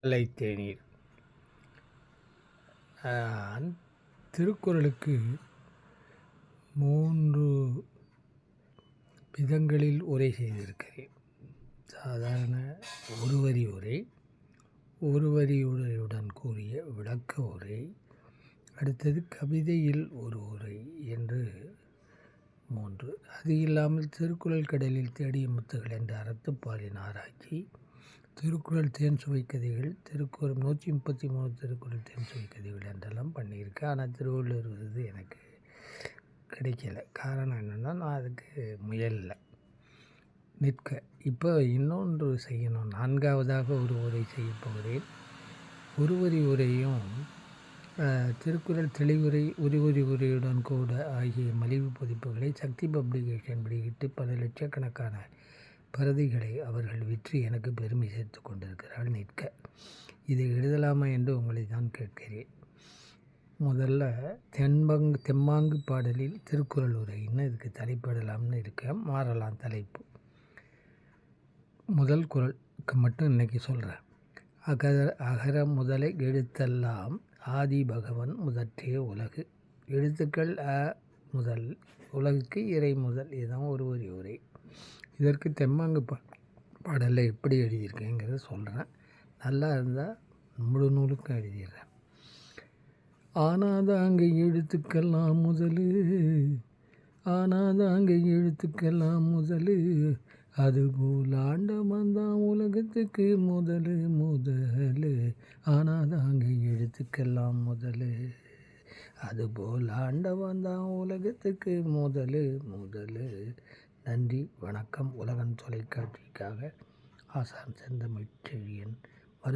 வெள்ளை தேநீர். திருக்குறளுக்கு 3 விதங்களில் உரை செய்திருக்கிறேன். சாதாரண ஒரு வரி உரை, ஒரு வரி உரையுடன் கூறிய விளக்க உரை, அடுத்தது கவிதையில் ஒரு உரை என்று 3. அது இல்லாமல் திருக்குறள் கடலில் தேடிய முத்துகள் என்ற அறத்துப்பாலின் ஆராய்ச்சி, திருக்குறள் தேன் சுவை கதைகள், திருக்குறள் 133 திருக்குறள் தேன் சுவை கதைகள் என்றெல்லாம் பண்ணியிருக்கேன். ஆனால் திருவள்ளுவர் விருது எனக்கு கிடைக்கல. காரணம் என்னென்னா, நான் அதுக்கு முயலலை. நிற்க இப்போ இன்னொன்று செய்யணும். 4வதாக ஒரு உரை செய்ய போகிறேன். ஒரு வரி உரையும் திருக்குறள் தெளிவுரை, ஒரு உரையுடன் கூட ஆகிய மலிவு பதிப்புகளை சக்தி பப்ளிகேஷன் வெளியிட்டு பல லட்சக்கணக்கான பிரதிகளை அவர்கள் விற்று எனக்கு பெருமை சேர்த்து கொண்டிருக்கிறாள். நிற்க இதை எழுதலாமா என்று உங்களை தான் கேட்கிறேன். முதல்ல தெம்மாங்கு பாடலில் திருக்குறள் உரைன்னு இதுக்கு தலைப்பிடலாம்னு இருக்கேன். மாறலாம் தலைப்பு. முதல் குறளுக்கு மட்டும் இன்றைக்கி சொல்கிறேன். அகர முதல எழுத்தெல்லாம் ஆதி பகவன் முதற்றே உலகு. எழுத்துக்கள் முதல், உலகுக்கு இறை முதல். இதுதான் ஒரு வரி உரை. இதற்கு தெம்மாங்கு பாடலில் எப்படி எழுதியிருக்கேங்கிறத சொல்கிறேன். நல்லா இருந்தால் முழு நூலுக்கும் எழுதிடுறேன். ஆனாதாங்க எழுத்துக்கெல்லாம் முதலு, ஆனாதாங்க எழுத்துக்கெல்லாம் முதலு, அதுபோல் ஆண்டவன் தான் உலகத்துக்கு முதலு முதலு. ஆனாதாங்க எழுத்துக்கெல்லாம் முதலு, அதுபோல் ஆண்டவன் தான் உலகத்துக்கு முதலு முதலு. நன்றி, வணக்கம். உலகன் தொலைக்காட்சிக்காக ஆசான் செந்தமிழ் செழியன்.